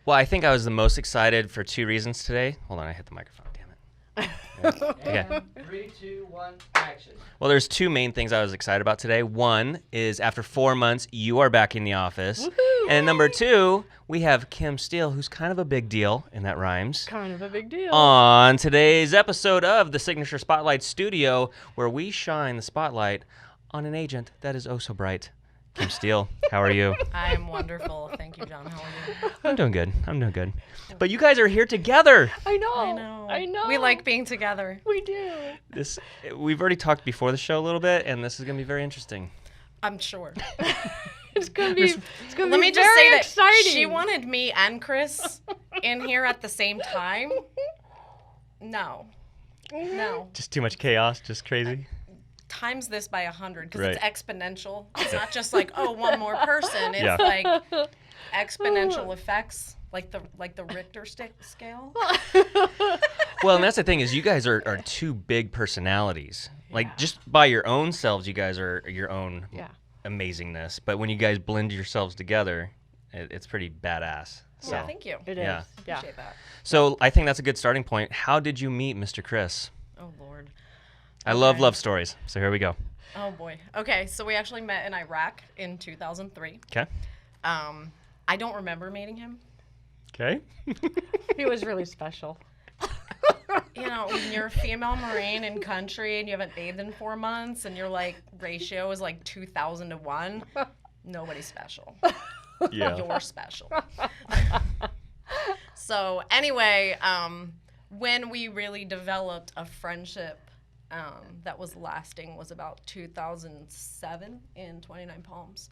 Well, I think I was the most excited for two reasons today. Hold on, I hit the microphone. Damn it. Okay. 3, 2, 1, action. Well, there's two main things I was excited about today. One is after 4 months, you are back in the office. Woohoo! And number two, we have Kim Steele, who's kind of a big deal, and that rhymes, Kind of a big deal. on today's episode of the Signature Spotlight Studio, where we shine the spotlight on an agent that is oh so bright. Kim Steele, how are you? I'm wonderful. Thank you, John. How are you? I'm doing good. But you guys are here together. I know. We like being together. We do. We've already talked before the show a little bit, and this is going to be very interesting. I'm sure. It's gonna be. Let me just very say that exciting. she wanted me and Chris in here at the same time. No. Just too much chaos, just crazy. Times this by 100 because Right. it's exponential. It's not just like, oh, one more person. It's like exponential effects, like the Richter scale. Well, and that's the thing is you guys are two big personalities. Like just by your own selves, you guys are your own amazingness. But when you guys blend yourselves together, it's pretty badass. So, Yeah, thank you. It is. Yeah. Yeah. Appreciate that. So I think that's a good starting point. How did you meet Mr. Chris? Oh, Lord. I love Okay. love stories. So here we go. Oh, boy. Okay, so we actually met in Iraq in 2003. Okay. I don't remember meeting him. Okay. He was really special. You know, when you're a female Marine in country and you haven't bathed in 4 months and your, like, ratio is, like, 2,000 to 1, nobody's special. Yeah. You're special. So, anyway, when we really developed a friendship that was lasting was about 2007 in 29 Palms.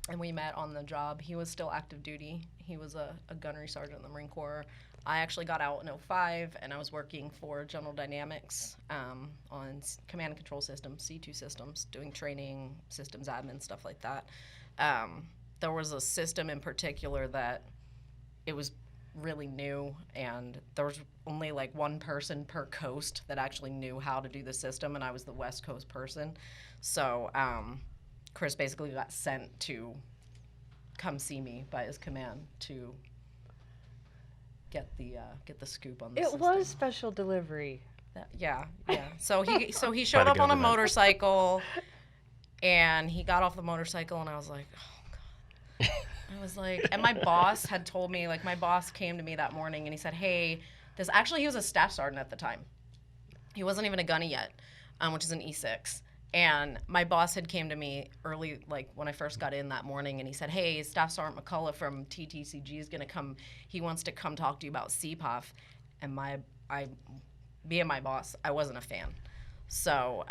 And we met on the job. He was still active duty. He was a gunnery sergeant in the Marine Corps. I actually got out in 2005, and I was working for General Dynamics on command and control systems, C2 systems, doing training, systems admin, stuff like that. There was a system in particular that it was really new, and there was only like one person per coast that actually knew how to do the system, and I was the West Coast person. So Chris basically got sent to come see me by his command to get the scoop on the system. It was special delivery. Yeah. So he showed up on a government. motorcycle, and he got off the motorcycle, and I was like, oh God. I was like, and my boss had told me, like, my boss came to me that morning, and he said, hey, he was a staff sergeant at the time. He wasn't even a gunny yet, which is an E6. And my boss had came to me early, like when I first got in that morning, and he said, hey, Staff Sergeant McCullough from TTCG is going to come. He wants to come talk to you about CPOF. And me and my boss, I wasn't a fan. So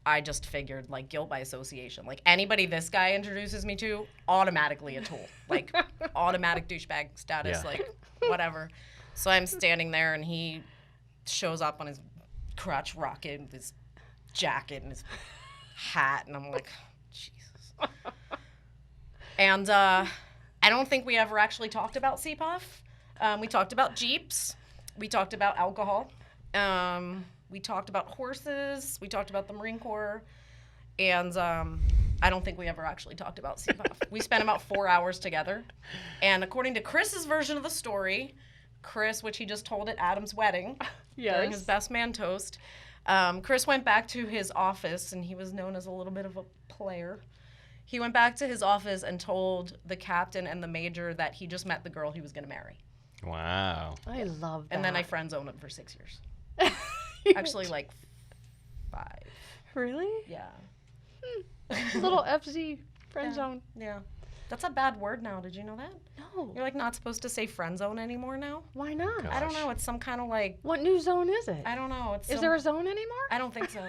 I just figured, like, guilt by association. Like, anybody this guy introduces me to, automatically a tool. Like, automatic douchebag status, like, whatever. So I'm standing there, and he shows up on his crotch rocket with his jacket and his hat, and I'm like, Jesus. And I don't think we ever actually talked about CPOF. We talked about Jeeps. We talked about alcohol. We talked about horses. We talked about the Marine Corps. And I don't think we ever actually talked about CPOF. We spent about 4 hours together. And according to Chris's version of the story, Chris, which he just told at Adam's wedding during his best man toast, Chris went back to his office, and he was known as a little bit of a player. He went back to his office and told the captain and the major that he just met the girl he was going to marry. Wow. I love that. And then I friend zoned him for 6 years. Actually, like 5. Really? Yeah. Little FZ friend zone. Yeah. That's a bad word now. Did you know that? No. You're, like, not supposed to say friend zone anymore now? Why not? God. I don't know. It's some kind of, like, What new zone is it? I don't know. Is there a zone anymore? I don't think so.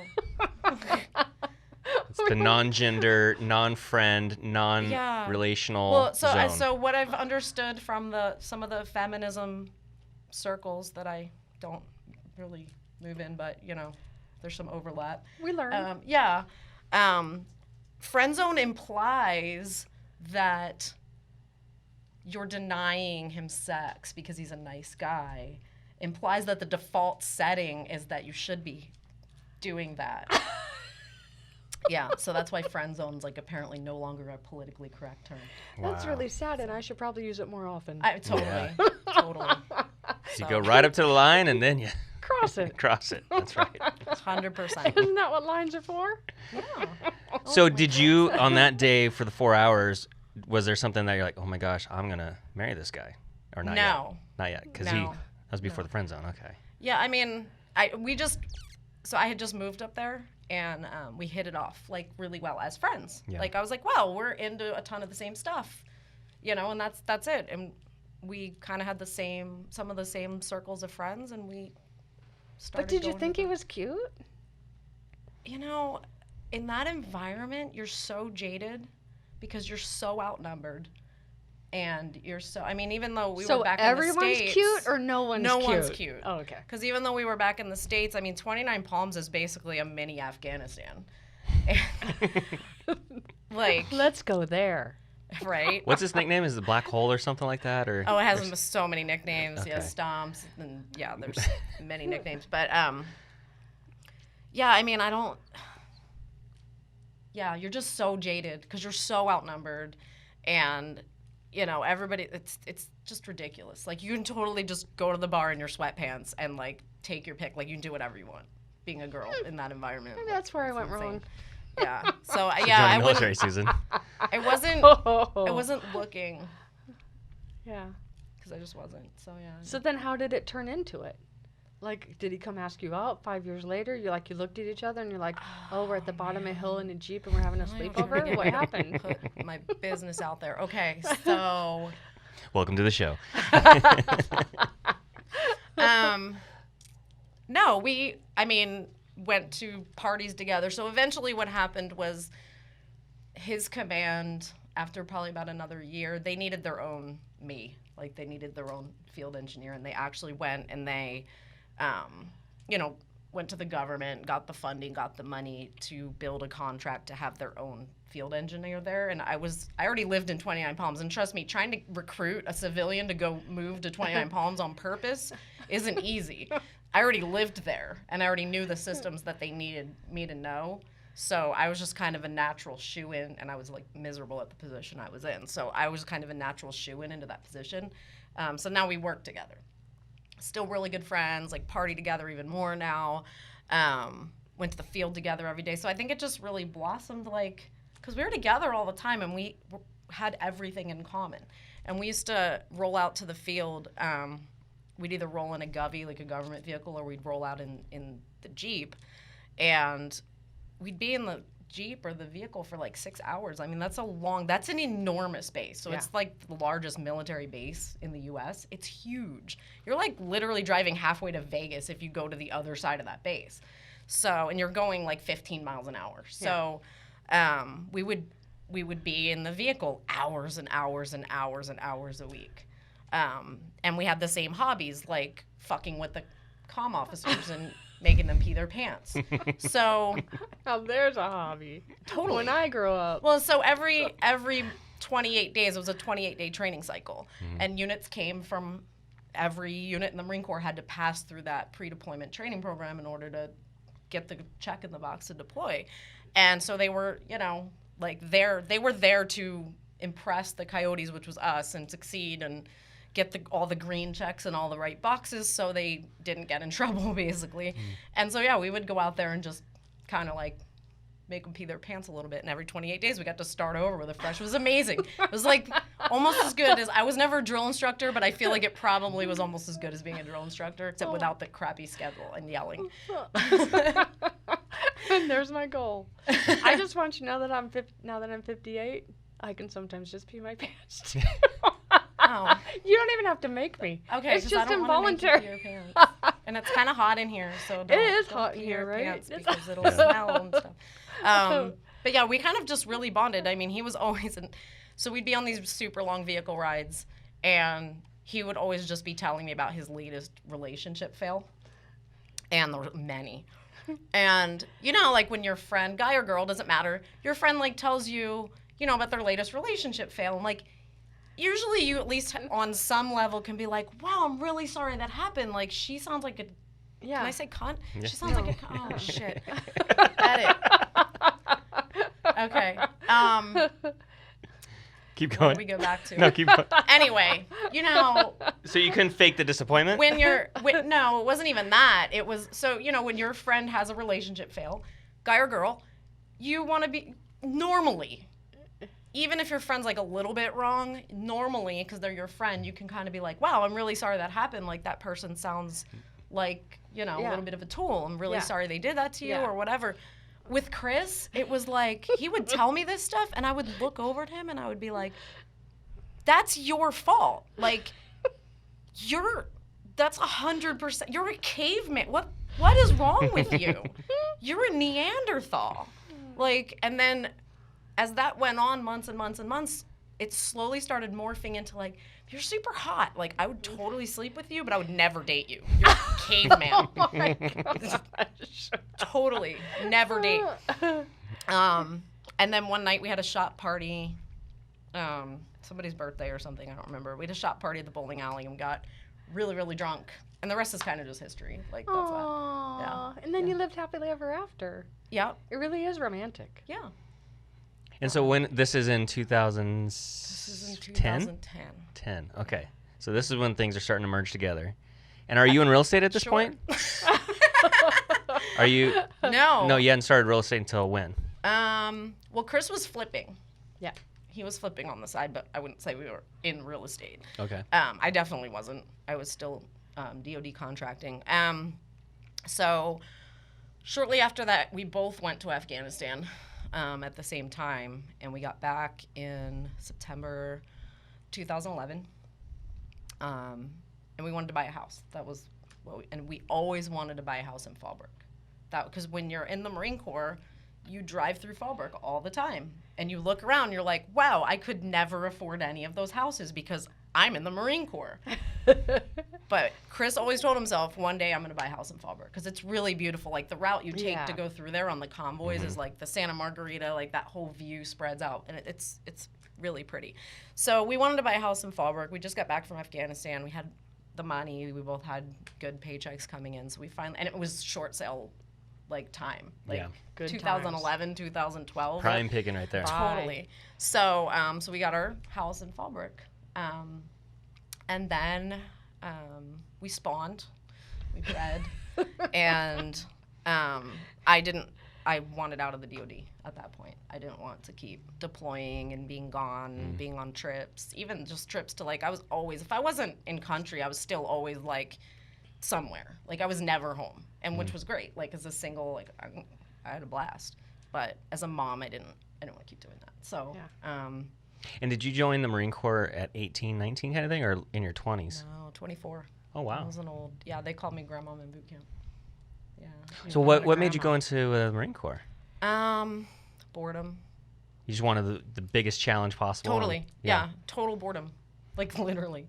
It's the non-gender, non-friend, non-relational Well, zone. so what I've understood from some of the feminism circles that I don't really move in, but, you know, there's some overlap. We learned. Friend zone implies that you're denying him sex because he's a nice guy. Implies that the default setting is that you should be doing that. Yeah, so that's why friend zone's like apparently no longer a politically correct term. That's Wow. really sad, and I should probably use it more often. Totally. Totally. So you go right up to the line and then you Cross it. cross it. That's right. 100%. Isn't that what lines are for? Yeah. So did you, on that day for the 4 hours, was there something that you're like, oh my gosh, I'm going to marry this guy? Or not yet? No. Not yet. Because No. that was before the friend zone. Okay. Yeah, I mean, so I had just moved up there, and we hit it off like really well as friends. Yeah. Like I was like, wow, we're into a ton of the same stuff, and that's it. And we kind of had some of the same circles of friends, and we started. But did you going think to he was cute? in that environment, you're so jaded because you're so outnumbered. And you're so, I mean, even though we were back in the States. So everyone's cute or no one's cute? No one's cute. Oh, okay. Because even though we were back in the States, I mean, 29 Palms is basically a mini Afghanistan. Like, Let's go there. right? What's his nickname? Is it Black Hole or something like that? Or Oh, it has so many nicknames. Okay. Yeah, Stomps, and yeah, there's many nicknames. But yeah, I mean, yeah, you're just so jaded because you're so outnumbered, and everybody. It's just ridiculous. Like you can totally just go to the bar in your sweatpants and like take your pick. Like you can do whatever you want, being a girl in that environment. Maybe that's where I went insane. wrong. Yeah. So Join yeah, the I military, wouldn't. Susan. I wasn't looking Yeah. because I just wasn't. So yeah. So then how did it turn into it? Like, did he come ask you out 5 years later? You looked at each other and you're like, oh, we're at the bottom of a hill in a Jeep and we're having a sleepover? What happened? Put my business out there. Okay, so Welcome to the show. no, went to parties together. So eventually what happened was his command, after probably about another year, they needed their own me. Like they needed their own field engineer, and they actually went and they went to the government, got the funding, got the money to build a contract to have their own field engineer there. And I already lived in 29 Palms, and trust me, trying to recruit a civilian to go move to 29 Palms on purpose isn't easy. I already lived there, and I already knew the systems that they needed me to know. So I was just kind of a natural shoe-in, and I was like miserable at the position I was in. So I was kind of a natural shoe-in into that position. So now we work together. Still really good friends, like party together even more now. Went to the field together every day. So I think it just really blossomed, like, because we were together all the time, and we had everything in common. And we used to roll out to the field. We'd either roll in a Govy, like a government vehicle, or we'd roll out in the Jeep. And we'd be in the Jeep or the vehicle for like 6 hours. I mean, that's an enormous base. So it's like the largest military base in the U.S. It's huge. You're like literally driving halfway to Vegas if you go to the other side of that base. So, and you're going like 15 miles an hour. So we would be in the vehicle hours and hours and hours and hours a week. And we had the same hobbies, like fucking with the comm officers and making them pee their pants. So Now there's a hobby. Totally. When I grow up. well, so every 28 days, it was a 28-day training cycle. And units came from every unit in the Marine Corps had to pass through that pre-deployment training program in order to get the check in the box to deploy. And so they were, they were there to impress the Coyotes, which was us, and succeed and get all the green checks and all the right boxes so they didn't get in trouble, basically. And so, yeah, we would go out there and just kind of like make them pee their pants a little bit. And every 28 days, we got to start over with a fresh. It was amazing. It was like almost as good as, I was never a drill instructor, but I feel like it probably was almost as good as being a drill instructor, except without the crappy schedule and yelling. And there's my goal. I just want you to know that now that I'm 58, I can sometimes just pee my pants. Oh. You don't even have to make me. Okay, it's 'cause just I don't wanna make you involuntary. pee your pants. And it's kind of hot in here, so don't, is don't hot pee in here, your right? pants It's- because it'll smell and stuff. But yeah, we kind of just really bonded. I mean, he was always so we'd be on these super long vehicle rides, and he would always just be telling me about his latest relationship fail, and there were many. And like when your friend, guy or girl, doesn't matter, your friend like tells you, about their latest relationship fail, and like usually you at least on some level can be like, wow, I'm really sorry that happened. Like she sounds like a, Yeah. can I say cunt? Yeah. She sounds like a cunt. Oh shit. Edit. Keep What going. did we go back to? No, keep going. Anyway, So you couldn't fake the disappointment? no, it wasn't even that. It was, so, when your friend has a relationship fail, guy or girl, you want to be, normally, even if your friend's like a little bit wrong, normally, because they're your friend, you can kind of be like, wow, I'm really sorry that happened. Like, that person sounds like, a little bit of a tool. I'm really sorry they did that to you or whatever. With Chris, it was like, he would tell me this stuff, and I would look over at him, and I would be like, that's your fault. Like, that's 100%, you're a caveman. What is wrong with you? You're a Neanderthal. Like, and then as that went on months and months and months, it slowly started morphing into like, you're super hot. Like, I would totally sleep with you, but I would never date you. You're a caveman. Oh my gosh. Totally. Never date. And then one night we had a shop party. Somebody's birthday or something. I don't remember. We had a shop party at the bowling alley and we got really, really drunk. And the rest is kind of just history. Like, that's Aww. Yeah. And then you lived happily ever after. Yeah. It really is romantic. Yeah. And so when this is in 2010? This is in 2010. 10. Okay. So this is when things are starting to merge together. And are you in real estate at this Sure. point? Are you? No. No, you hadn't started real estate until when? Well, Chris was flipping. Yeah. He was flipping on the side, but I wouldn't say we were in real estate. Okay. I definitely wasn't. I was still DOD contracting. So shortly after that, we both went to Afghanistan at the same time, and we got back in September 2011. And we wanted to buy a house. That was and we always wanted to buy a house in Fallbrook. Because when you're in the Marine Corps, you drive through Fallbrook all the time, and you look around, you're like, wow, I could never afford any of those houses because I'm in the Marine Corps. But Chris always told himself, one day I'm going to buy a house in Fallbrook because it's really beautiful. Like, the route you take to go through there on the convoys is like the Santa Margarita, like that whole view spreads out, and it's really pretty. So we wanted to buy a house in Fallbrook. We just got back from Afghanistan. We had the money. We both had good paychecks coming in. So we finally, and it was short sale like time, like Good 2011, 2012. Prime picking right there. Totally. So so we got our house in Fallbrook. And then we spawned, we bred, and I wanted out of the DOD at that point. I didn't want to keep deploying and being gone, being on trips, even just trips to, like, I was always, if I wasn't in country, I was still always like somewhere. Like, I was never home, and which was great. Like, as a single, like, I had a blast. But as a mom, I didn't want to keep doing that. So, And did you join the Marine Corps at 18, 19 kind of thing, or in your 20s? no, 24. Oh, wow. I was an old, they called me grandmom in boot camp. Yeah. So what made you go into the Marine Corps? Boredom. You just wanted the biggest challenge possible? Totally. Yeah. Total boredom. Like, literally.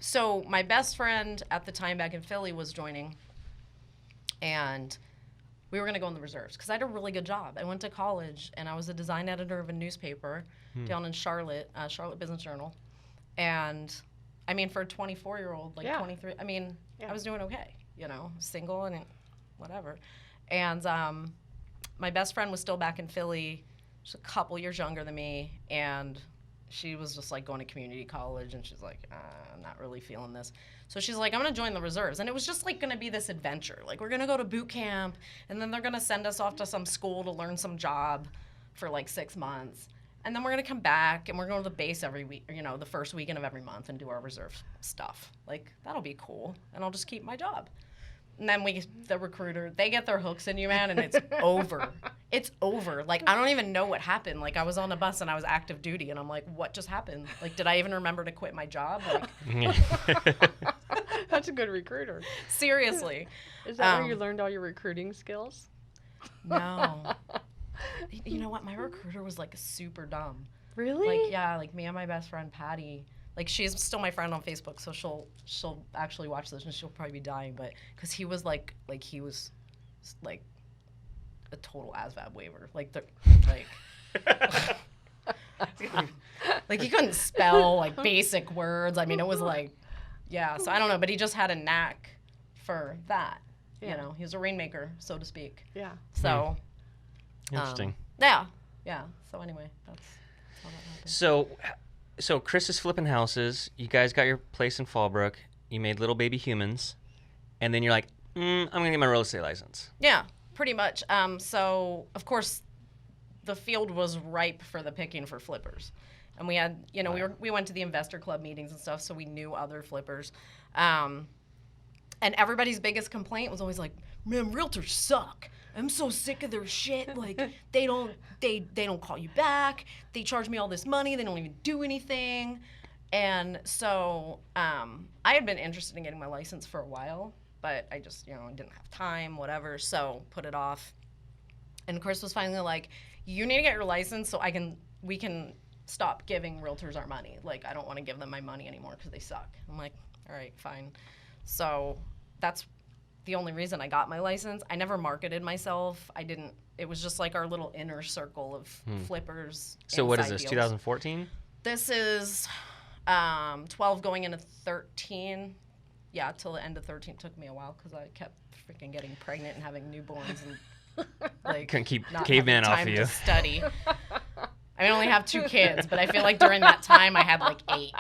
So my best friend at the time back in Philly was joining, and we were going to go in the reserves because I had a really good job. I went to college, and I was a design editor of a newspaper down in Charlotte, Charlotte Business Journal. And, I mean, for a 24-year-old, like 23, I mean, I was doing okay, single and whatever. And my best friend was still back in Philly. She's a couple years younger than me, and she was just, like, going to community college, and she's like, I'm not really feeling this. So she's like, I'm going to join the reserves. And it was just, like, going to be this adventure. Like, we're going to go to boot camp, and then they're going to send us off to some school to learn some job for, like, 6 months. And then we're going to come back, and we're going to the base every week, the first weekend of every month and do our reserve stuff. Like, that'll be cool, and I'll just keep my job. And then the recruiter, they get their hooks in you, man, and it's over. It's over. Like, I don't even know what happened. Like, I was on a bus and I was active duty, and I'm like, what just happened? Like, did I even remember to quit my job? Like, That's a good recruiter. Seriously. Is that where you learned all your recruiting skills? No. You know what? My recruiter was, like, super dumb. Really? Like me and my best friend, Patty. Like, she's still my friend on Facebook, so she'll actually watch this, and she'll probably be dying, but because he was like a total ASVAB waiver, like he couldn't spell like basic words. I mean, it was like, so I don't know, but he just had a knack for that. He was a rainmaker, so to speak. Yeah. So Interesting. Yeah. So anyway, that's how that happened. So Chris is flipping houses. You guys got your place in Fallbrook. You made little baby humans, and then you're like, I'm gonna get my real estate license. Yeah, pretty much. So of course, the field was ripe for the picking for flippers, and we had, we went to the investor club meetings and stuff, so we knew other flippers, and everybody's biggest complaint was always like, man, realtors suck. I'm so sick of their shit. Like, they don't call you back. They charge me all this money. They don't even do anything. And so I had been interested in getting my license for a while, but I just, didn't have time, whatever. So put it off. And Chris was finally like, you need to get your license so we can stop giving realtors our money. Like, I don't want to give them my money anymore because they suck. I'm like, all right, fine. So that's the only reason I got my license. I never marketed myself. It was just like our little inner circle of flippers. So what is this, deals. 2014? This is 12 going into 13. Yeah, till the end of 13. It took me a while because I kept freaking getting pregnant and having newborns and like Couldn't keep not caveman having off time of you. to study. I only have 2 kids, but I feel like during that time I had like 8.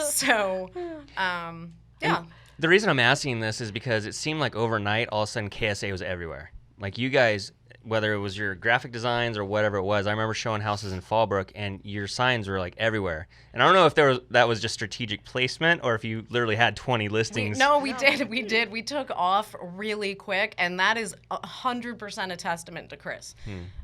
So, yeah. And the reason I'm asking this is because it seemed like overnight, all of a sudden, KSA was everywhere. Like, you guys, whether it was your graphic designs or whatever it was, I remember showing houses in Fallbrook, and your signs were, like, everywhere. And I don't know if that was just strategic placement or if you literally had 20 listings. We did. We took off really quick, and that is 100% a testament to Chris.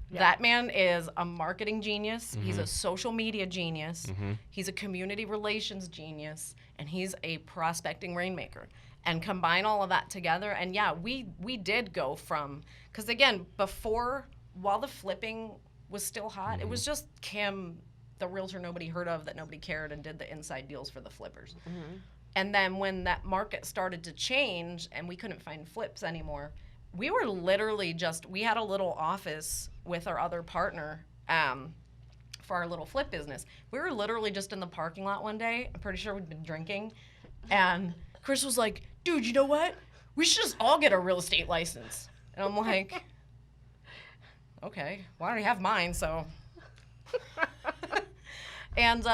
Yeah. That man is a marketing genius. Mm-hmm. He's a social media genius. Mm-hmm. He's a community relations genius, and he's a prospecting rainmaker. And combine all of that together, and yeah, we did go from, because again, while the flipping was still hot, it was just Kim, the realtor nobody heard of, that nobody cared, and did the inside deals for the flippers. Mm-hmm. And then when that market started to change and we couldn't find flips anymore, we were literally we had a little office with our other partner for our little flip business. We were literally just in the parking lot one day. I'm pretty sure we'd been drinking. And Chris was like, dude, you know what? We should just all get a real estate license. And I'm like, okay, well, I already have mine, so. And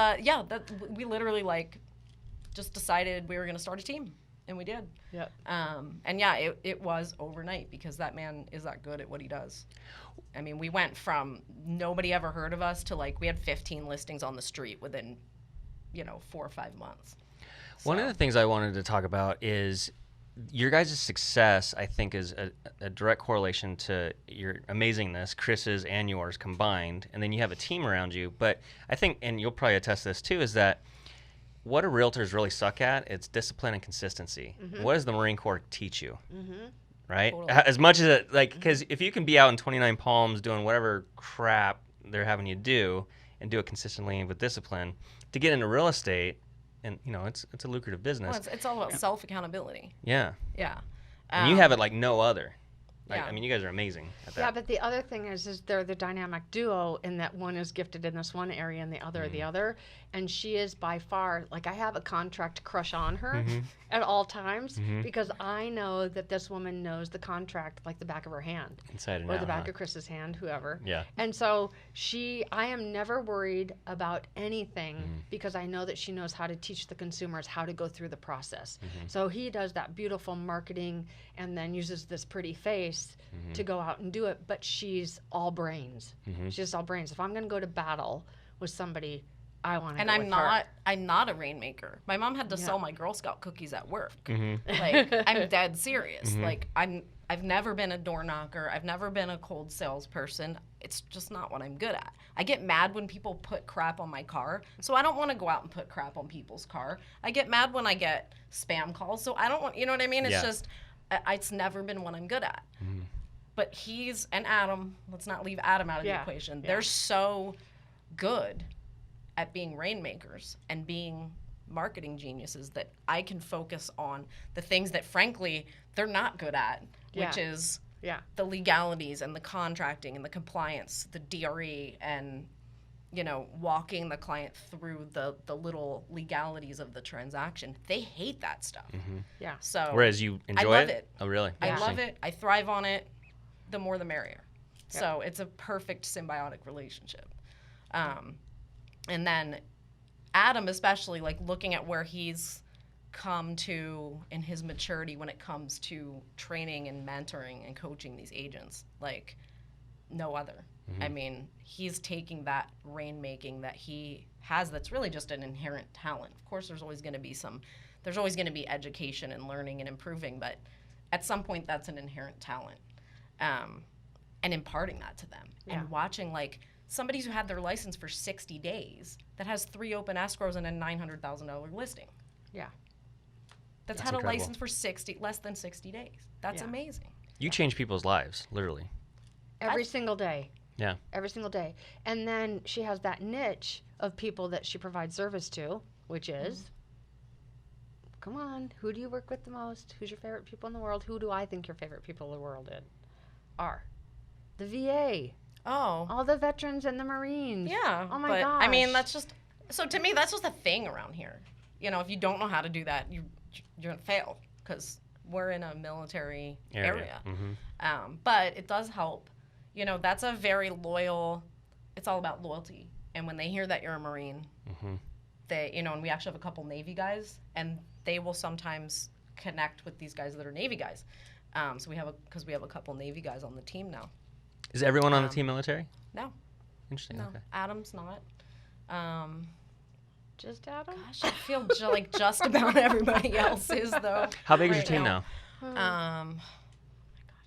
we literally just decided we were going to start a team. And we did. Yep. And yeah, it was overnight because that man is that good at what he does. I mean, we went from nobody ever heard of us to we had 15 listings on the street within, 4 or 5 months. One of the things I wanted to talk about is your guys' success, I think, is a direct correlation to your amazingness, Chris's and yours combined, and then you have a team around you. But I think, and you'll probably attest to this too, is that what do realtors really suck at? It's discipline and consistency. Mm-hmm. What does the Marine Corps teach you? Mm-hmm. Right? Totally. As much as because if you can be out in 29 Palms doing whatever crap they're having you do and do it consistently and with discipline, to get into real estate, and it's a lucrative business. Well, it's all about self-accountability. Yeah. Yeah. And you have it like no other. Yeah. I mean, you guys are amazing at that. Yeah, but the other thing is they're the dynamic duo in that one is gifted in this one area and the other the other. And she is by far, I have a contract crush on her at all times because I know that this woman knows the contract like the back of her hand. Inside and out. Or out, the back of Chris's hand, whoever. Yeah. And so I am never worried about anything because I know that she knows how to teach the consumers how to go through the process. So he does that beautiful marketing and then uses this pretty face to go out and do it, but she's all brains. She's just all brains. If I'm going to go to battle with somebody, I want to. And I'm not a rainmaker. My mom had to sell my Girl Scout cookies at work. I'm dead serious. I've never been a door knocker. I've never been a cold salesperson. It's just not what I'm good at. I get mad when people put crap on my car, so I don't want to go out and put crap on people's car. I get mad when I get spam calls, so I don't want. You know what I mean? It's just. It's never been what I'm good at. But and Adam, let's not leave Adam out of the equation. They're so good at being rainmakers and being marketing geniuses that I can focus on the things that, frankly, they're not good at, which is the legalities and the contracting and the compliance, the DRE, and walking the client through the little legalities of the transaction. They hate that stuff. Yeah. So whereas you enjoy I love it. Oh, really? I love it. I thrive on it. The more the merrier. So it's a perfect symbiotic relationship. And then Adam, especially, like looking at where he's come to in his maturity when it comes to training and mentoring and coaching these agents, like no other. I mean, he's taking that rainmaking that he has that's really just an inherent talent. Of course, there's always going to be education and learning and improving, but at some point that's an inherent talent. And imparting that to them and watching like somebody who had their license for 60 days that has 3 open escrows and a $900,000 listing. Yeah. That's had incredible. a license for less than 60 days. That's amazing. You change people's lives, literally. Every single day. Yeah. Every single day. And then she has that niche of people that she provides service to, which is, come on, who do you work with the most? Who's your favorite people in the world? Who do I think your favorite people in the world are? The VA. Oh. All the veterans and the Marines. Yeah. Oh my but, gosh. I mean, to me, that's just a thing around here. You know, if you don't know how to do that, you're going to fail because we're in a military area. But it does help. You know, that's a very loyal, it's all about loyalty. And when they hear that you're a Marine, they, you know, and we actually have a couple Navy guys, and they will sometimes connect with these guys that are Navy guys. So we have a couple Navy guys on the team now. Is everyone on the team military? No. Interesting. No. Okay. Adam's not. Just Adam? Gosh, I feel like just about everybody else is, though. How big is your team now? Oh my God, you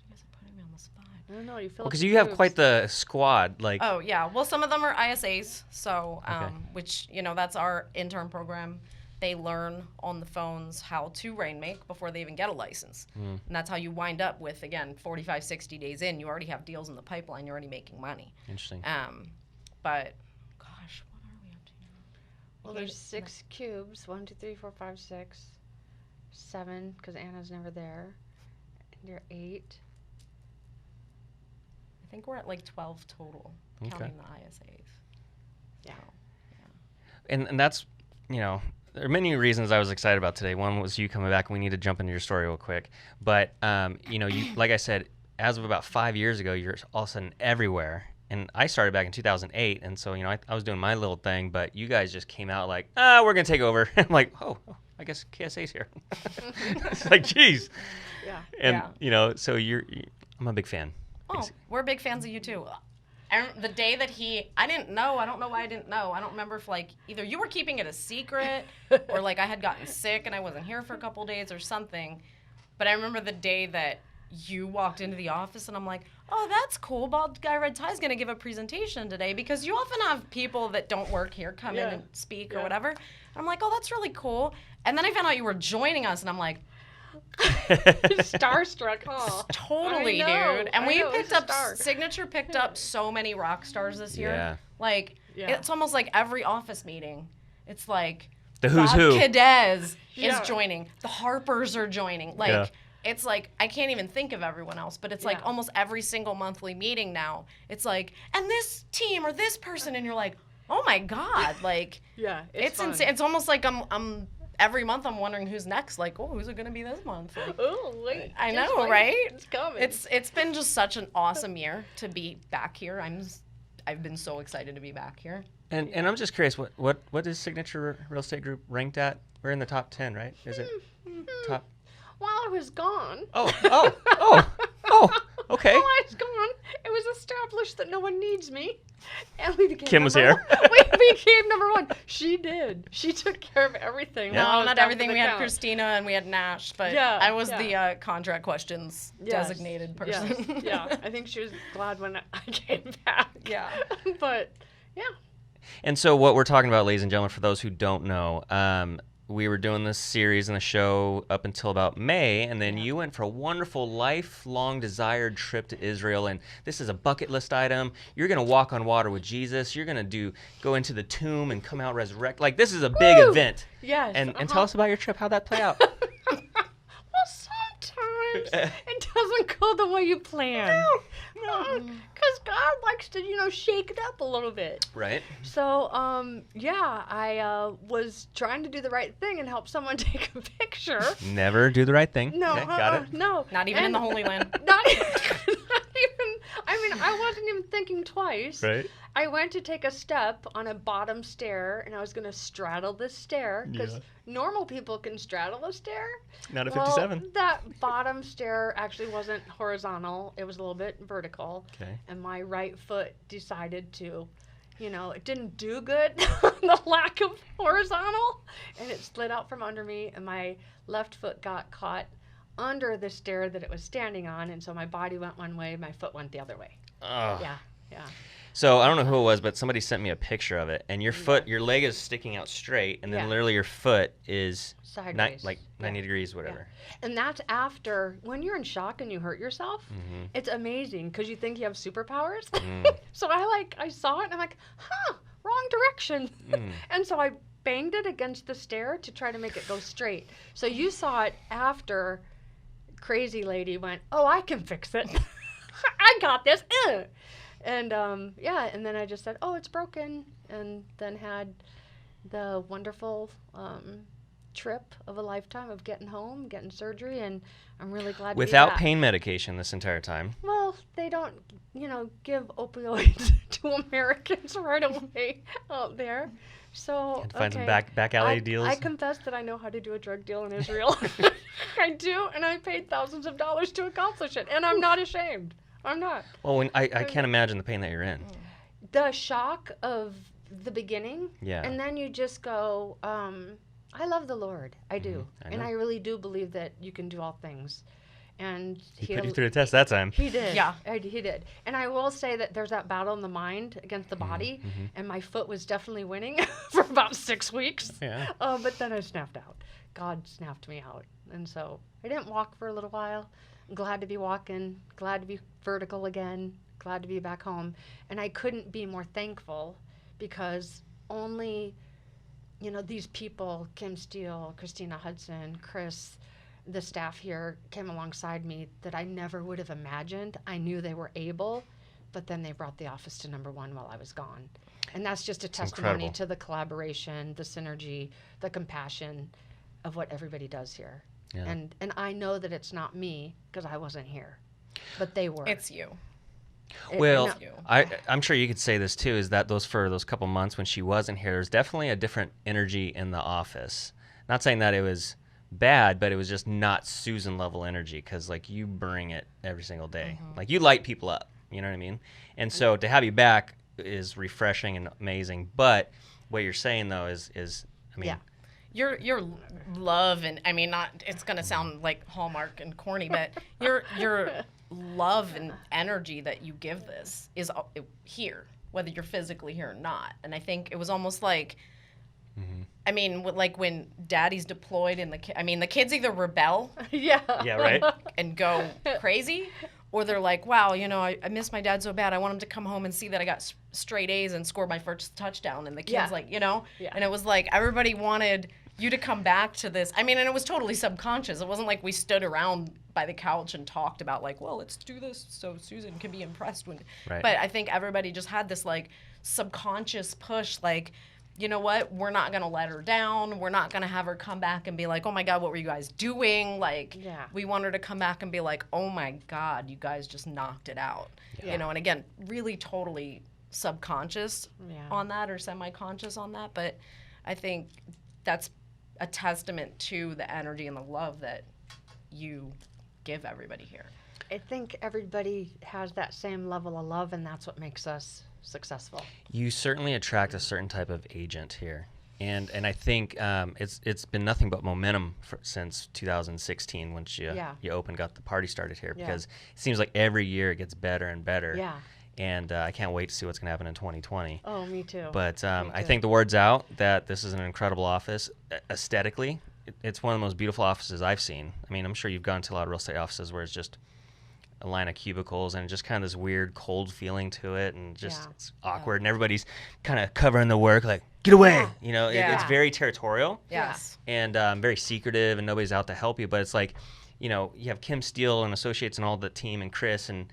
guys are putting me on the spot. I don't know. You feel Because you have quite the squad. Like. Oh, yeah. Well, some of them are ISAs. So, Okay. which, you know, that's our intern program. They learn on the phones how to rainmake before they even get a license. And that's how you wind up with, again, 45, 60 days in. You already have deals in the pipeline. You're already making money. Interesting. But, gosh, what are we up to now? Well, there's 6 cubes. 1, 2, 3, 4, 5, 6, 7, because Anna's never there. And you're 8. I think we're at like 12 total, counting the ISAs. Yeah. And that's, you know, there are many reasons I was excited about today. One was you coming back, and we need to jump into your story real quick. But, you know, you like I said, as of about 5 years ago, you're all of a sudden everywhere. And I started back in 2008, and so, you know, I was doing my little thing, but you guys just came out like, we're going to take over. I'm like, oh, I guess KSA's here. It's like, geez. Yeah. And, you know, so I'm a big fan. Oh, we're big fans of you too. And the day that I don't know why I didn't know. I don't remember if like either you were keeping it a secret or like I had gotten sick and I wasn't here for a couple days or something. But I remember the day that you walked into the office and I'm like, oh, that's cool. Bald Guy Red Tie's going to give a presentation today because you often have people that don't work here come in and speak or whatever. And I'm like, oh, that's really cool. And then I found out you were joining us and I'm like, starstruck, huh? Totally, dude. And Signature picked up so many rock stars this year. Yeah. Like, it's almost like every office meeting. It's like The who's Bob who. Cadez is joining. The Harpers are joining. Like, it's like, I can't even think of everyone else, but it's like almost every single monthly meeting now. It's like, and this team or this person, and you're like, oh my God. Like, it's insane. It's almost like I'm every month I'm wondering who's next. Like, oh, who's it going to be this month? Like, Oh, wait. I know, right? It's coming. It's been just such an awesome year to be back here. I've been so excited to be back here. And I'm just curious, what is Signature Real Estate Group ranked at? We're in the top 10, right? Is it top? While I was gone. Okay. While I was gone, it was established that no one needs me. And we became Kim was number here. one. We became number 1. She did. She took care of everything. Yeah. while I No, was not down everything. for the We had count. Christina and we had Nash, but Yeah, I was the contract questions Yes, designated person. Yes, yeah. I think she was glad when I came back. Yeah. But, yeah. And so what we're talking about, ladies and gentlemen, for those who don't know, we were doing this series in the show up until about May, and then you went for a wonderful, lifelong desired trip to Israel, and this is a bucket list item. You're going to walk on water with Jesus. You're going to go into the tomb and come out resurrected. Like, this is a big event. Yes. And tell us about your trip. How'd that play out? Well, sometimes it doesn't go the way you plan. No. Because God likes to, shake it up a little bit. Right. So, I was trying to do the right thing and help someone take a picture. Never do the right thing. No, Okay, got it. no. Not even in the Holy Land. Not even. I wasn't twice. Right. I went to take a step on a bottom stair, and I was going to straddle the stair because normal people can straddle a stair. Not a 57. Well, that bottom stair actually wasn't horizontal. It was a little bit vertical. Okay. And my right foot decided to, it didn't do good, the lack of horizontal, and it slid out from under me, and my left foot got caught under the stair that it was standing on, and so my body went one way, my foot went the other way. Oh. Yeah. So I don't know who it was, but somebody sent me a picture of it, and your leg is sticking out straight, and then literally your foot is sideways, 90 degrees, whatever. Yeah. And that's after, when you're in shock and you hurt yourself, it's amazing because you think you have superpowers. So I saw it and I'm like, wrong direction. And so I banged it against the stair to try to make it go straight. So you saw it after crazy lady went, oh, I can fix it. I got this. And and then I just said, oh, it's broken, and then had the wonderful trip of a lifetime of getting home, getting surgery, and I'm really glad to be Without back. pain medication this entire time. Well, they don't, give opioids to Americans right away out there. So Had to find some back alley deals. I confess that I know how to do a drug deal in Israel. I do, and I paid thousands of dollars to accomplish it, and I'm not ashamed. I'm not. Well, I can't imagine the pain that you're in. The shock of the beginning, Yeah. and then you just go, I love the Lord. I do. And I really do believe that you can do all things. And He put you through the test that time. He did. Yeah. He did. And I will say that there's that battle in the mind against the body, and my foot was definitely winning for about 6 weeks. Yeah. But then I snapped out. God snapped me out. And so I didn't walk for a little while. I'm glad to be walking, glad to be vertical again, glad to be back home. And I couldn't be more thankful because only, these people, Kim Steele, Christina Hudson, Chris, the staff here came alongside me that I never would have imagined. I knew they were able, but then they brought the office to #1 while I was gone. And that's just a testimony incredible. to the collaboration, the synergy, the compassion of what everybody does here. Yeah. And I know that it's not me because I wasn't here, but they were. It's you. Well, you. I'm sure you could say this too, is that for those couple months when she wasn't here, there's definitely a different energy in the office. Not saying that it was bad, but it was just not Susan level energy because you bring it every single day. Like you light people up, you know what I mean? And so to have you back is refreshing and amazing. But what you're saying though is your love, and I mean, not, it's gonna sound like Hallmark and corny, but your love and energy that you give this is here, whether you're physically here or not. And I think it was almost like, I mean, like when Daddy's deployed and the kids either rebel, yeah, right, and go crazy, or they're like, wow, I miss my dad so bad. I want him to come home and see that I got straight A's and scored my first touchdown. And the kids and it was like everybody wanted you to come back to this. I mean, and it was totally subconscious. It wasn't like we stood around by the couch and talked about well, let's do this so Susan can be impressed when. Right. But I think everybody just had this subconscious push, you know what? We're not going to let her down. We're not going to have her come back and be like, oh, my God, what were you guys doing? We want her to come back and be like, oh, my God, you guys just knocked it out. Yeah. And again, really totally subconscious on that or semi-conscious on that. But I think that's a testament to the energy and the love that you give everybody here. I think everybody has that same level of love, and that's what makes us successful. You certainly attract a certain type of agent here, and I think it's been nothing but momentum since 2016 when you opened, got the party started here, because it seems like every year it gets better and better. Yeah. And I can't wait to see what's going to happen in 2020. Oh, me too. But I think the word's out that this is an incredible office. Aesthetically, it's one of the most beautiful offices I've seen. I mean, I'm sure you've gone to a lot of real estate offices where it's just a line of cubicles and just kind of this weird cold feeling to it, and just it's awkward, and everybody's kind of covering the work like, get away. It's very territorial. Yes. And very secretive, and nobody's out to help you. But it's like, you have Kim Steele and Associates and all the team, and Chris and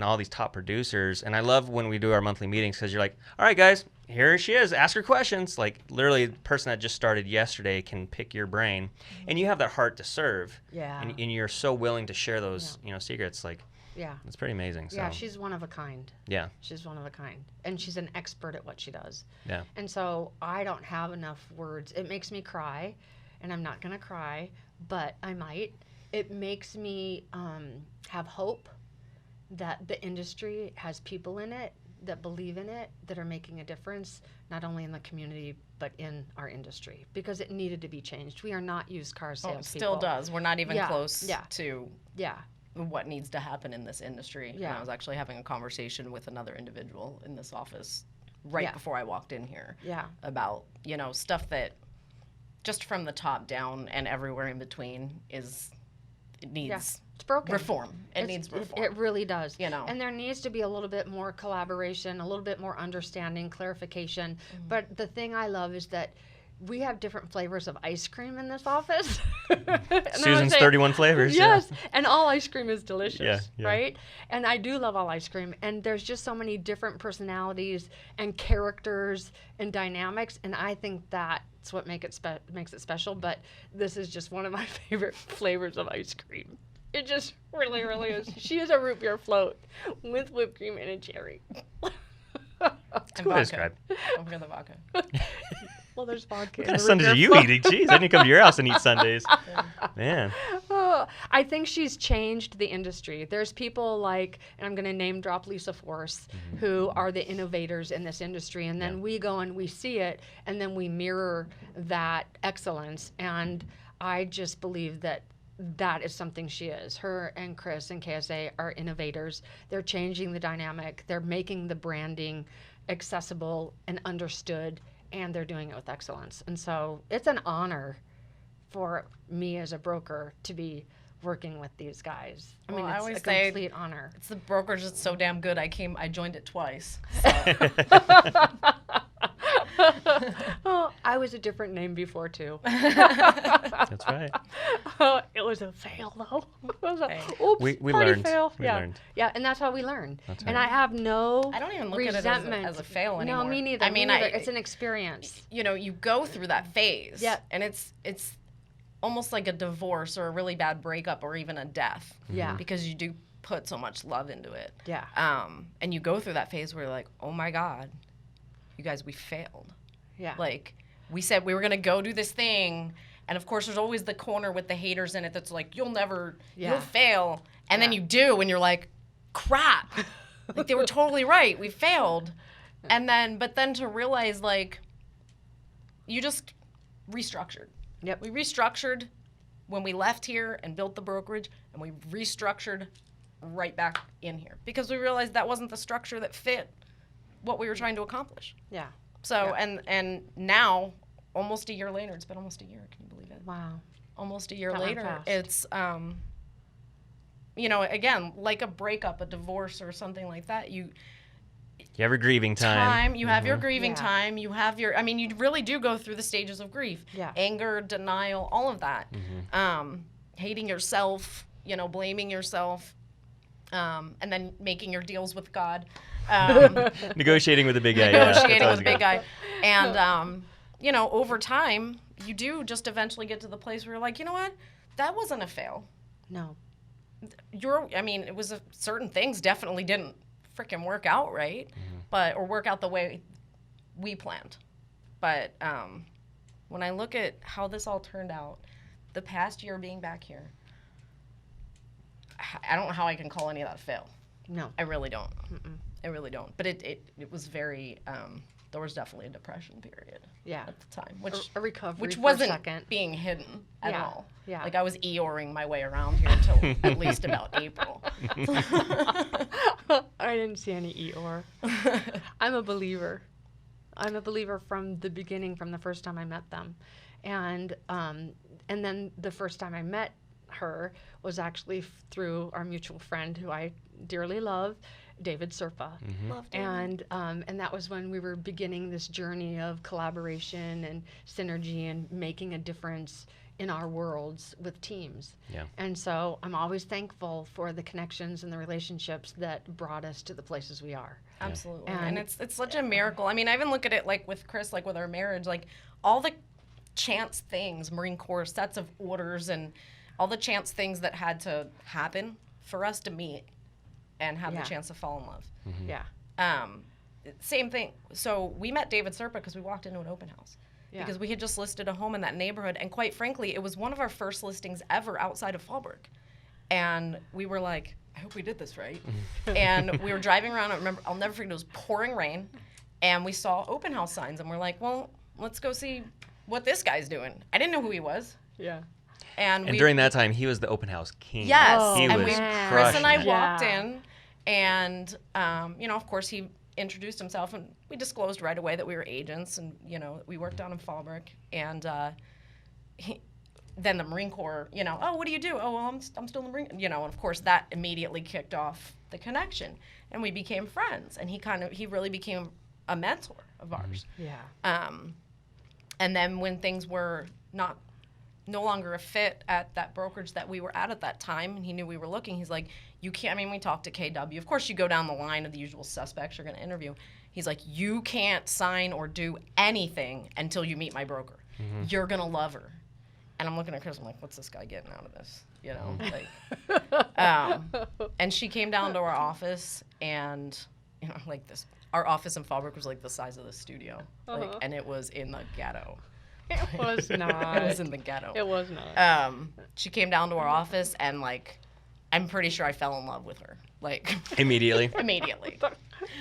all these top producers. And I love when we do our monthly meetings because you're like, all right, guys, here she is. Ask her questions. Like literally the person that just started yesterday can pick your brain. And you have that heart to serve. Yeah. And you're so willing to share those, secrets. Like, Yeah. It's pretty amazing. So. Yeah, she's one of a kind. Yeah. She's one of a kind. And she's an expert at what she does. Yeah. And so I don't have enough words. It makes me cry, and I'm not going to cry, but I might. It makes me have hope that the industry has people in it that believe in it, that are making a difference, not only in the community, but in our industry, because it needed to be changed. We are not used car salespeople. It still does. We're not even close to yeah. what needs to happen in this industry. Yeah. And I was actually having a conversation with another individual in this office right before I walked in here about, you know, stuff that just from the top down and everywhere in between it needs it's broken. Reform. It needs reform. It really does. You know. And there needs to be a little bit more collaboration, a little bit more understanding, clarification. Mm-hmm. But the thing I love is that we have different flavors of ice cream in this office. Susan's 31 flavors. Yes, and all ice cream is delicious, yeah. right? And I do love all ice cream. And there's just so many different personalities and characters and dynamics. And I think that's what makes it special. But this is just one of my favorite flavors of ice cream. It just really, really is. She is a root beer float with whipped cream and a cherry. And vodka. Don't forget the vodka. Well, there's vodka. What kind of Sundays are you eating? Jeez, I didn't come to your house and eat Sundays. Man. I think she's changed the industry. There's people like, and I'm going to name drop Lisa Force, who are the innovators in this industry. And then we go and we see it, and then we mirror that excellence. And I just believe that is something she is. Her and Chris and KSA are innovators. They're changing the dynamic. They're making the branding accessible and understood, and they're doing it with excellence. And so it's an honor for me as a broker to be working with these guys. I mean, it's a complete honor. It's the brokerage that's so damn good. I joined it twice. Oh, I was a different name before too. That's right. It was a fail though. It was oops, we learned. Fail. We learned. Yeah, and that's how we learn. That's and right. I have no I don't even look resentment. at it as a fail anymore. No, me neither. I mean, it's an experience. You know, you go through that phase. Yeah. And it's almost like a divorce or a really bad breakup or even a death. Yeah. Because you do put so much love into it. Yeah. And you go through that phase where you're like, oh my God, you guys, we failed. Yeah. Like, we said we were going to go do this thing. And of course, there's always the corner with the haters in it that's like, you'll fail. And then you do, and you're like, crap. Like, they were totally right. We failed. But then to realize, like, you just restructured. Yep. We restructured when we left here and built the brokerage, and we restructured right back in here because we realized that wasn't the structure that fit what we were trying to accomplish. Yeah. So, and now, almost a year later, it's been almost a year, can you believe it? Wow. Almost a year That went later, fast. it's, you know, again, like a breakup, a divorce or something like that, you have your grieving time. You have your grieving time, you have your, I mean, you really do go through the stages of grief. Yeah. Anger, denial, all of that. Hating yourself, you know, blaming yourself, and then making your deals with God. Negotiating with the big guy. Negotiating with the big guy. And, you know, over time, you do just eventually get to the place where you're like, you know what? That wasn't a fail. No. It was certain things definitely didn't freaking work out right, or work out the way we planned. But when I look at how this all turned out, the past year being back here, I don't know how I can call any of that a fail. No. I really don't. I really don't. But it was very, there was definitely a depression period at the time. A recovery which for wasn't a second. being hidden at all. Yeah. Like I was Eeyoring my way around here until at least about April. I didn't see any Eeyore. I'm a believer. I'm a believer from the beginning, from the first time I met them. And then the first time I met her was actually through our mutual friend who I dearly love, David Serpa. Love David. And that was when we were beginning this journey of collaboration and synergy and making a difference in our worlds with teams. Yeah. And so I'm always thankful for the connections and the relationships that brought us to the places we are. Absolutely. And it's such a miracle. I mean, I even look at it like with Chris, like with our marriage, like all the chance things, Marine Corps sets of orders and all the chance things that had to happen for us to meet and had Yeah. the chance to fall in love. Mm-hmm. Yeah. Same thing. So we met David Serpa because we walked into an open house. Yeah. Because we had just listed a home in that neighborhood, and quite frankly, it was one of our first listings ever outside of Fallbrook. And we were like, I hope we did this right. And we were driving around. I'll never forget, it was pouring rain, and we saw open house signs, and we're like, well, let's go see what this guy's doing. I didn't know who he was. Yeah. And during that time, he was the open house king. Yes. He and was man. Chris and I crushing it. walked in, and of course, he introduced himself, and we disclosed right away that we were agents, and we worked down in Fallbrook, and then the Marine Corps, oh, what do you do? Oh, well, I'm still in the Marine, and of course that immediately kicked off the connection, and we became friends, and he really became a mentor of ours. Yeah. And then when things were no longer a fit at that brokerage that we were at that time, and he knew we were looking, he's like, you can't, we talked to KW. Of course, you go down the line of the usual suspects you're going to interview. He's like, you can't sign or do anything until you meet my broker. Mm-hmm. You're going to love her. And I'm looking at Chris, I'm like, what's this guy getting out of this? And she came down to our office, and, like this, our office in Fallbrook was like the size of the studio. And it was in the ghetto. It was not. It was in the ghetto. It was not. She came down to our office, and I'm pretty sure I fell in love with her. Immediately. Immediately.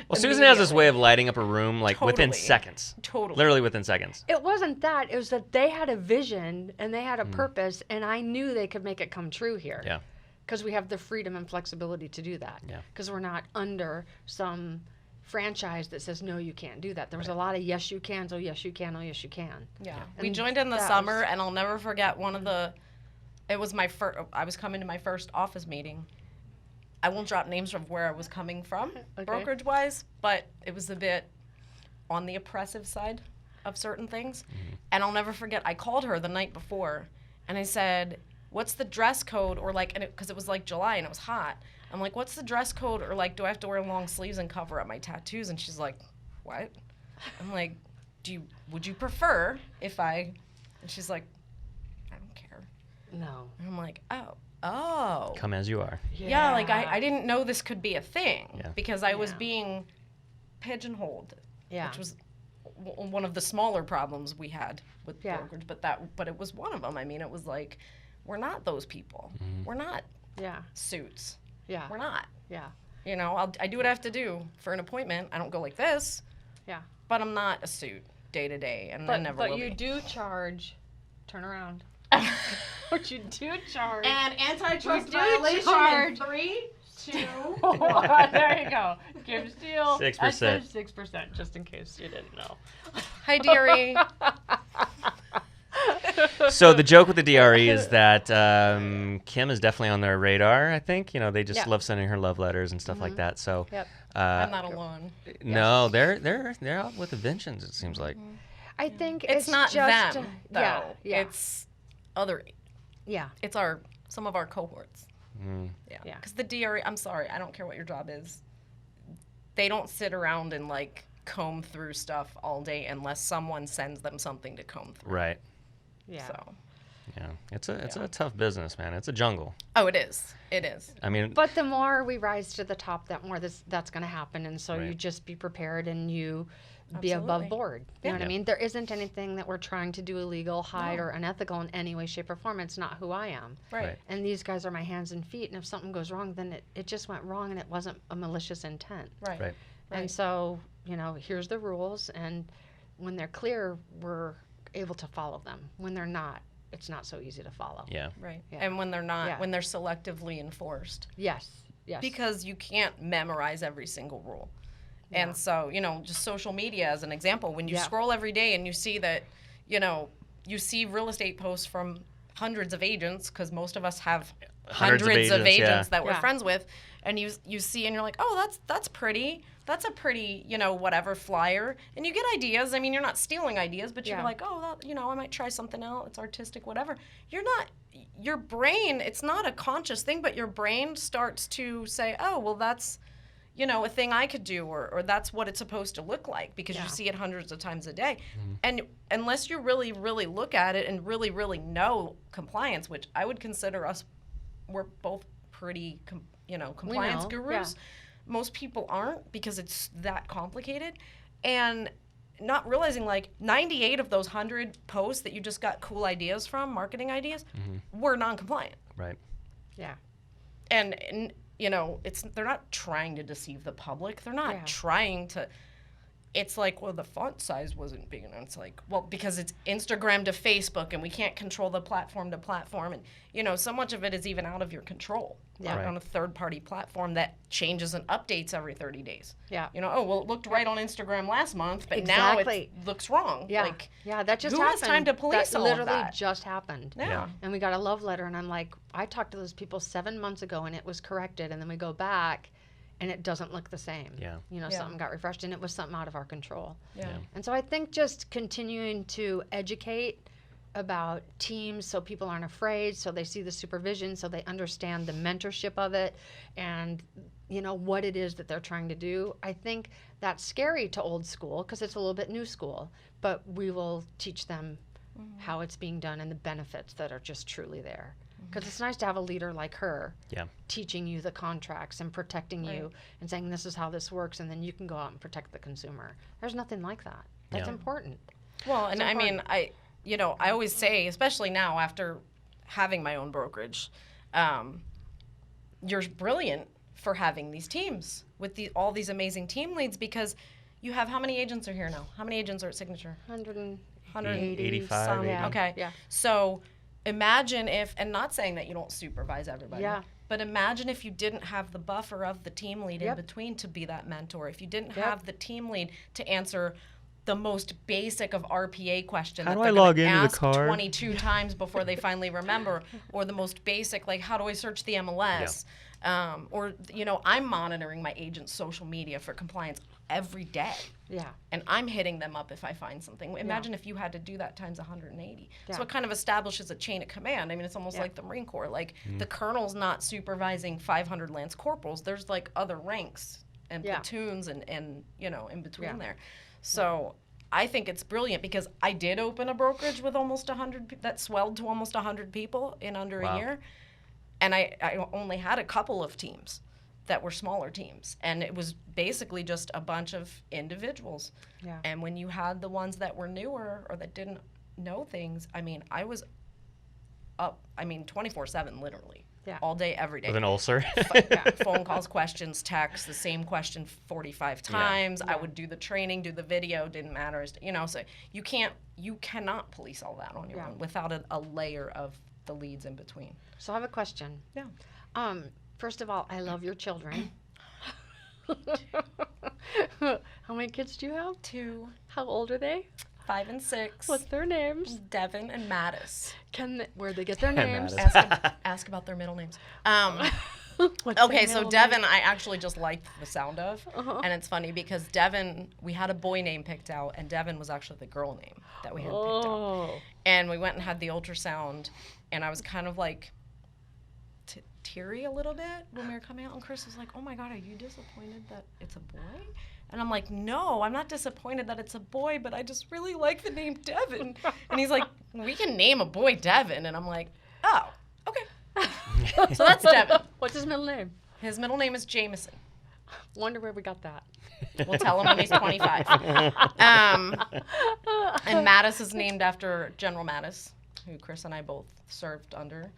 Well, Susan has this way of lighting up a room within Totally. seconds. Totally. Literally within seconds. It wasn't that. It was that they had a vision and they had a purpose, and I knew they could make it come true here. Yeah. Because we have the freedom and flexibility to do that. Yeah. Because we're not under some franchise that says, no, you can't do that. There was a lot of yes, you can, oh, yes, you can, oh, yes, you can. Yeah. And We joined in the that summer, was- and I'll never forget it was my first, I was coming to my first office meeting. I won't drop names of where I was coming from, Okay. brokerage-wise, but it was a bit on the oppressive side of certain things. Mm-hmm. And I'll never forget, I called her the night before, and I said, what's the dress code, or because it was July and it was hot. I'm like, what's the dress code, or do I have to wear long sleeves and cover up my tattoos? And she's like, what? I'm like, would you prefer if I, and she's like, I don't care. No. And I'm like, oh. Come as you are. Yeah, I didn't know this could be a thing because I was Yeah. being pigeonholed, Yeah. which was one of the smaller problems we had with Yeah. brokerage, but it was one of them. It was like, we're not those people. Mm-hmm. We're not Yeah. suits. Yeah. We're not. Yeah. I do what I have to do for an appointment. I don't go like this, Yeah. but I'm not a suit day to day, and I never will But you be. do charge. Turn around. But you do charge. And antitrust You do violation charge. in 3, 2, There you go. Give Steele 6%. 6%, just in case you didn't know. Hi, dearie. So the joke with the DRE is that Kim is definitely on their radar, I think. They just Yeah. love sending her love letters and stuff like that. So Yep. I'm not alone. no, they're out with a vengeance, it seems like. I think It's not just, them, though. Yeah. Yeah. It's other. yeah. It's some of our cohorts. Mm. Yeah. Yeah. Because the DRE, I'm sorry, I don't care what your job is. They don't sit around and comb through stuff all day unless someone sends them something to comb through. Right. Yeah. So. Yeah. It's a tough business, man. It's a jungle. Oh, it is. It is. But the more we rise to the top, that more that's going to happen. And so you Right. just be prepared and you be above Absolutely. board. You know what I Yeah. mean? There isn't anything that we're trying to do illegal, hide, or unethical in any way, shape, or form. It's not who I am. Right. Right. And these guys are my hands and feet. And if something goes wrong, then it just went wrong and it wasn't a malicious intent. Right. Right. And so, here's the rules. And when they're clear, we're able to follow them. When they're not, it's not so easy to follow. Yeah. Right. Yeah. And when they're not, Yeah. when they're selectively enforced. Yes. Yes. Because you can't memorize every single rule. Yeah. And so, just social media as an example, when you Yeah. scroll every day and you see that, you see real estate posts from hundreds of agents, because most of us have hundreds of agents yeah. that we're Yeah. friends with, and you see and you're like, oh, that's pretty. That's a pretty, whatever flyer. And you get ideas. You're not stealing ideas, but you're Yeah. like, oh, that, I might try something else. It's artistic, whatever. Your brain, it's not a conscious thing, but your brain starts to say, oh, well, that's, a thing I could do, or that's what it's supposed to look like, because Yeah. you see it hundreds of times a day. And unless you really, really look at it and really, really know compliance, which I would consider us, we're both pretty compliance know, gurus. Most people aren't because it's that complicated. And not realizing 98 of those 100 posts that you just got cool ideas from, marketing ideas, were non-compliant. Right. Yeah. And they're not trying to deceive the public. They're not trying to. It's the font size wasn't big enough. It's because it's Instagram to Facebook and we can't control the platform to platform. And, so much of it is even out of your control on a third-party platform that changes and updates every 30 days. Yeah. It looked right on Instagram last month, but now it looks wrong. Yeah. That just happened. Who has time to police that all of literally that? just happened. Yeah. And we got a love letter, and I'm like, I talked to those people 7 months ago, and it was corrected, and then we go back, and it doesn't look the same. Yeah. Something got refreshed, and it was something out of our control. Yeah. And so I think just continuing to educate about teams so people aren't afraid, so they see the supervision, so they understand the mentorship of it, and what it is that they're trying to do. I think that's scary to old school because it's a little bit new school, but we will teach them how it's being done and the benefits that are just truly there. Because it's nice to have a leader like her teaching you the contracts and protecting you and saying this is how this works, and then you can go out and protect the consumer. There's nothing like that. That's important. Well, and I mean, I always say, especially now after having my own brokerage, you're brilliant for having these teams with all these amazing team leads because you have how many agents are here now? How many agents are at Signature? 185. some. Okay. Yeah. So imagine if, and not saying that you don't supervise everybody, but imagine if you didn't have the buffer of the team lead in between to be that mentor. If you didn't have the team lead to answer the most basic of RPA question that they're going to ask 22 times before they finally remember, or the most basic, how do I search the MLS? Or, I'm monitoring my agent's social media for compliance every day. Yeah. And I'm hitting them up if I find something. Imagine if you had to do that times 180. So it kind of establishes a chain of command. I mean, it's almost like the Marine Corps. The colonel's not supervising 500 Lance Corporals. There's other ranks and platoons and in between there. So I think it's brilliant because I did open a brokerage with almost 100, that swelled to almost 100 people in under a year. And I only had a couple of teams that were smaller teams. And it was basically just a bunch of individuals. Yeah. And when you had the ones that were newer or that didn't know things, I mean, I was up, 24/7 literally. Yeah. All day, every day. With an ulcer. Phone calls, questions, texts, the same question 45 times. I would do the training, do the video, didn't matter. So you cannot police all that on your own without a layer of the leads in between. So I have a question. Yeah. First of all, I love your children. How many kids do you have? 2. How old are they? 5 and 6. What's their names? Devin and Mattis. Where'd they get their names? Ask about their middle names. Okay, so Devin, I actually just liked the sound of, and it's funny because Devin, we had a boy name picked out, and Devin was actually the girl name that we had picked out. And we went and had the ultrasound, and I was kind of teary a little bit when we were coming out, and Chris was like, "Oh my God, are you disappointed that it's a boy?" And I'm like, "No, I'm not disappointed that it's a boy, but I just really like the name Devin." And he's like, "We can name a boy Devin," and I'm like, "Oh, okay." So that's Devin. What's his middle name? His middle name is Jameson. Wonder where we got that. We'll tell him when he's 25. And Mattis is named after General Mattis, who Chris and I both served under.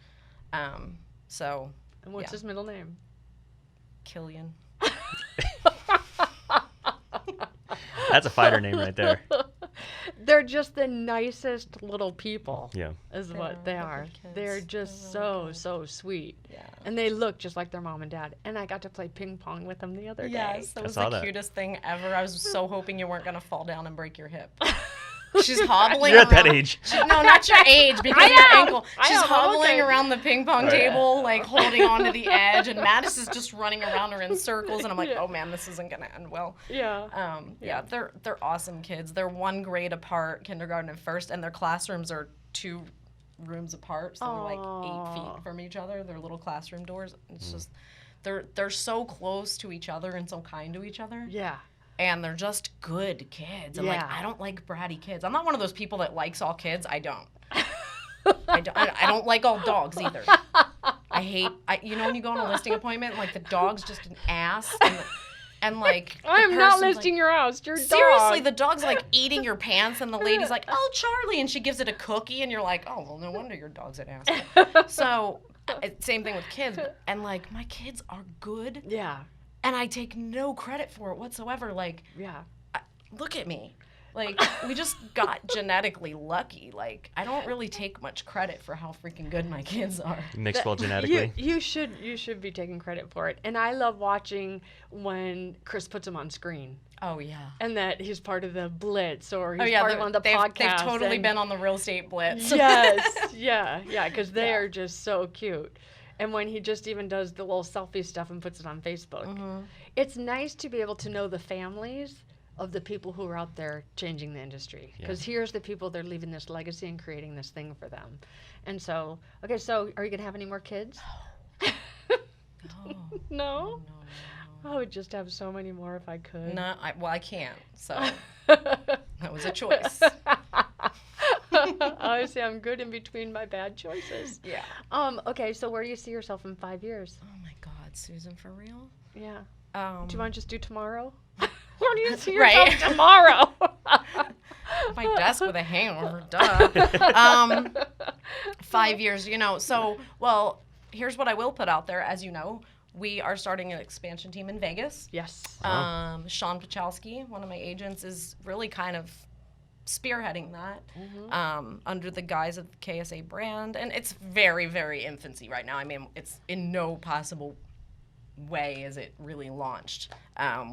And what's his middle name? Killian. That's a fighter name right there. They're just the nicest little people. Yeah. Is what they are. They're just so sweet. Yeah. And they look just like their mom and dad. And I got to play ping pong with them the other day. Yes, that was the cutest thing ever. I was so hoping you weren't going to fall down and break your hip. She's hobbling You're around. at that age. No, not your age, because of your ankle. She's hobbling around the ping pong table, holding onto the edge, and Mattis is just running around her in circles, and I'm like, oh man, this isn't gonna end well. Yeah. They're awesome kids. They're 1 grade apart, kindergarten and first, and their classrooms are 2 rooms apart, so they're 8 feet from each other. They're little classroom doors. It's just they're so close to each other and so kind to each other. Yeah. And they're just good kids. I don't like bratty kids. I'm not one of those people that likes all kids. I don't. I don't like all dogs either. you know when you go on a listing appointment, like the dog's just an ass, and like I am not listing your house. Your dog. Seriously, the dog's like eating your pants, and the lady's like, "Oh, Charlie," and she gives it a cookie, and you're like, "Oh, well, no wonder your dog's an asshole." So, same thing with kids, and like my kids are good. Yeah. And I take no credit for it whatsoever. Like, yeah, look at me. Like, we just got genetically lucky. Like, I don't really take much credit for how freaking good my kids are. Mixed well genetically. You should be taking credit for it. And I love watching when Chris puts him on screen. Oh, yeah. And that he's part of the Blitz or he's part of one of the podcasts. They've totally been on the Real Estate Blitz. Yes. yeah, because they are just so cute. And when he just even does the little selfie stuff and puts it on Facebook. Mm-hmm. It's nice to be able to know the families of the people who are out there changing the industry. Because here's the people that are leaving this legacy and creating this thing for them. And so, okay, so are you going to have any more kids? No? I would just have so many more if I could. No, I can't. So that was a choice. Obviously, I'm good in between my bad choices. Yeah. Okay, so where do you see yourself in 5 years? Oh my God, Susan, for real? Yeah. Do you want to just do tomorrow? Where do you see right. yourself tomorrow? My desk with a hangover, duh. 5 years, so, well, here's what I will put out there. As you know, we are starting an expansion team in Vegas. Yes. Sean Pachalski, one of my agents, is really kind of spearheading that under the guise of the KSA brand. And it's very, very infancy right now. I mean, it's in no possible way is it really launched.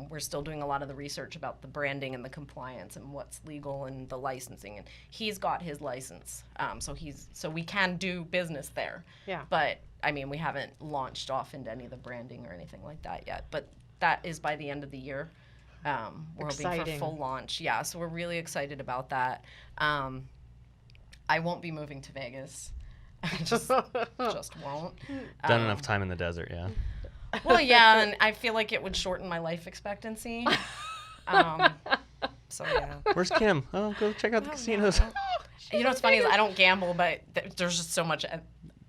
We're still doing a lot of the research about the branding and the compliance and what's legal and the licensing. And he's got his license, so we can do business there. Yeah. But I mean, we haven't launched off into any of the branding or anything like that yet. But that is by the end of the year. We're hoping for full launch. Yeah, so we're really excited about that. I won't be moving to Vegas. I just won't. Done enough time in the desert, yeah. Well, yeah, and I feel like it would shorten my life expectancy. So, yeah. Where's Kim? Oh, go check out the casinos. You know what's funny is I don't gamble, but there's just so much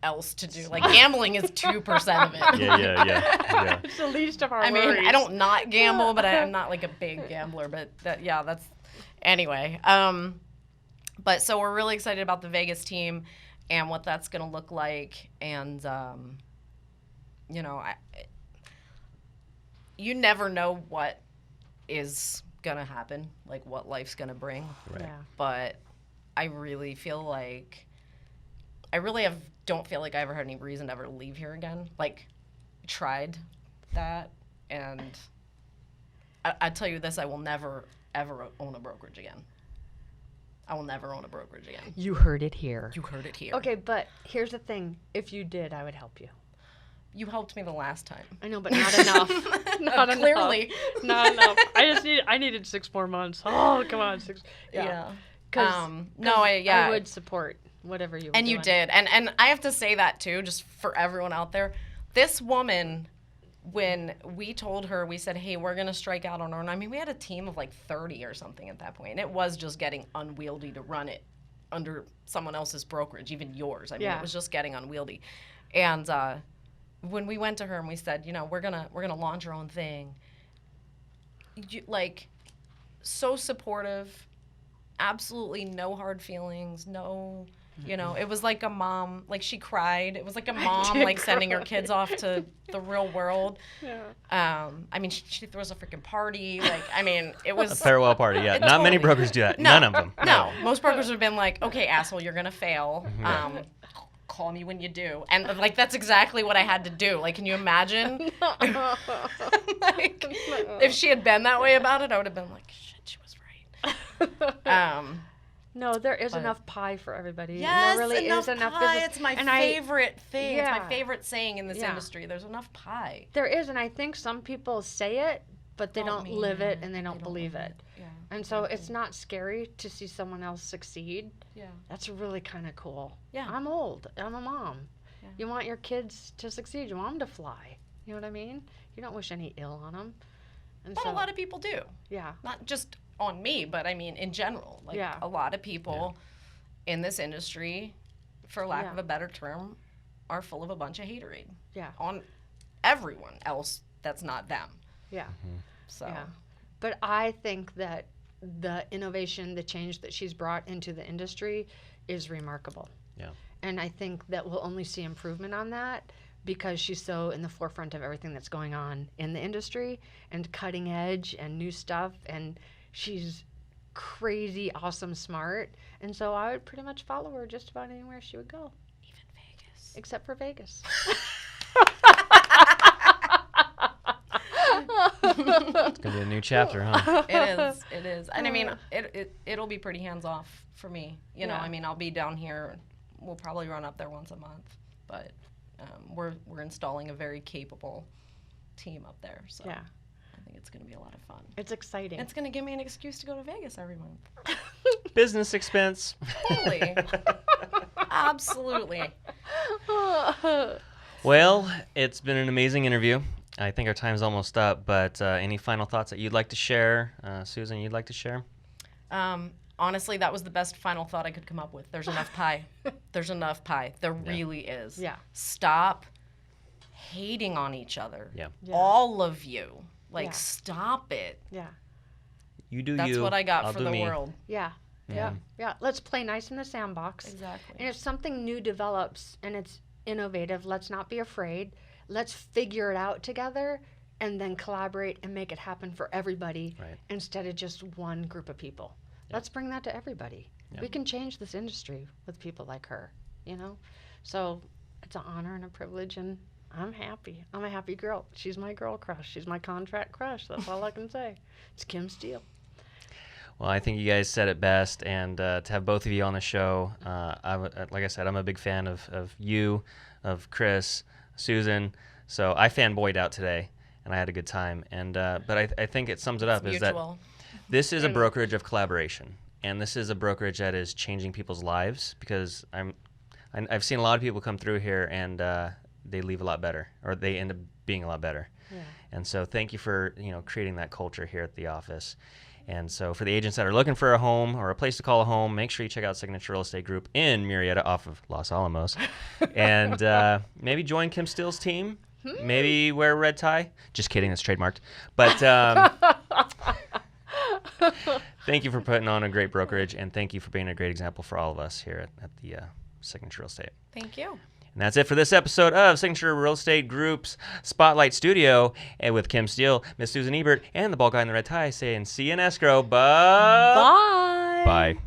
else to do. Like, gambling is 2% of it. Yeah. It's the least of our worries. I mean, I don't not gamble, but I'm not like a big gambler. But that's anyway. But so we're really excited about the Vegas team and what that's going to look like. And, you never know what is going to happen, like what life's going to bring. Right. Yeah. But I really feel like don't feel like I ever had any reason to ever leave here again. Like, tried that, and I tell you this, I will never, ever own a brokerage again. I will never own a brokerage again. You heard it here. You heard it here. Okay, but here's the thing. If you did, I would help you. You helped me the last time. I know, but not enough. Clearly. Not enough. I needed 6 more months. Oh, come on, 6. Yeah. I would support whatever you were And doing. you did. And I have to say that, too, just for everyone out there. This woman, when we told her, we said, hey, we're going to strike out on our own. I mean, we had a team of like 30 or something at that point. And it was just getting unwieldy to run it under someone else's brokerage, even yours. I mean, it was just getting unwieldy. And when we went to her and we said, we're gonna launch our own thing, so supportive, absolutely no hard feelings, no, it was like a mom, like she cried. It was like a mom like sending her kids off to the real world. Yeah. I mean, she throws a freaking party. Like, I mean, it was a farewell party. Yeah, not many brokers do that. None of them. No, most brokers have been like, okay, asshole, you're gonna fail. Call me when you do. And like, that's exactly what I had to do. Like, can you imagine? Like, if she had been that way about it, I would have been like, shit, she was right. No, there is enough pie for everybody. Yes, and there really is enough pie. business. It's my favorite thing. Yeah. It's my favorite saying in this industry. There's enough pie. There is, and I think some people say it, but they don't live it and they don't believe it. Yeah. And so it's not scary to see someone else succeed. Yeah. That's really kind of cool. Yeah. I'm old. I'm a mom. Yeah. You want your kids to succeed. You want them to fly. You know what I mean? You don't wish any ill on them. And But a lot of people do. Yeah. Not just on me, but I mean in general. Like, a lot of people in this industry, for lack of a better term, are full of a bunch of haterade. Yeah. On everyone else that's not them. Yeah. So. Yeah. But I think that the innovation, the change that she's brought into the industry is remarkable. Yeah. And I think that we'll only see improvement on that because she's so in the forefront of everything that's going on in the industry and cutting edge and new stuff. And she's crazy, awesome, smart. And so I would pretty much follow her just about anywhere she would go. Even Vegas. Except for Vegas. It's gonna be a new chapter, huh? It is. And I mean, it'll be pretty hands off for me. You know, Yeah. I mean, I'll be down here. We'll probably run up there once a month, but we're installing a very capable team up there. So Yeah. I think it's gonna be a lot of fun. It's exciting. It's gonna give me an excuse to go to Vegas every month. Business expense. Totally. Absolutely. Well, it's been an amazing interview. I think our time's almost up, but any final thoughts that you'd like to share? Susan, you'd like to share? Honestly, that was the best final thought I could come up with. There's enough pie. There's enough pie. There really is. Yeah. Stop hating on each other. Yeah. Yeah. All of you. Like, Yeah. stop it. Yeah. You do That's you. what I got I'll for do the me. world. Yeah. Yeah. Yeah. Let's play nice in the sandbox. Exactly. And if something new develops and it's innovative, let's not be afraid. Let's figure it out together and then collaborate and make it happen for everybody Right. instead of just one group of people. Let's bring that to everybody. Yeah. We can change this industry with people like her, you know? So it's an honor and a privilege, and I'm happy. I'm a happy girl. She's my girl crush. She's my contract crush. That's all I can say. It's Kim Steele. Well, I think you guys said it best, and to have both of you on the show, like I said, I'm a big fan of you, of Chris, Susan. So I fanboyed out today, and I had a good time. And but I think it sums it up is that Mutual. this is a brokerage of collaboration, and this is a brokerage that is changing people's lives because I've seen a lot of people come through here and they leave a lot better, or they end up being a lot better. Yeah. And so thank you for creating that culture here at the office. And so for the agents that are looking for a home or a place to call a home, make sure you check out Signature Real Estate Group in Murrieta off of Los Alamos. And maybe join Kim Steele's team. Maybe wear a red tie. Just kidding, that's trademarked. But thank you for putting on a great brokerage, and thank you for being a great example for all of us here at the Signature Real Estate. Thank you. And that's it for this episode of Signature Real Estate Group's Spotlight Studio, and with Kim Steele, Miss Susan Ebert, and the bald guy in the red tie saying see you in escrow. Bye. Bye. Bye.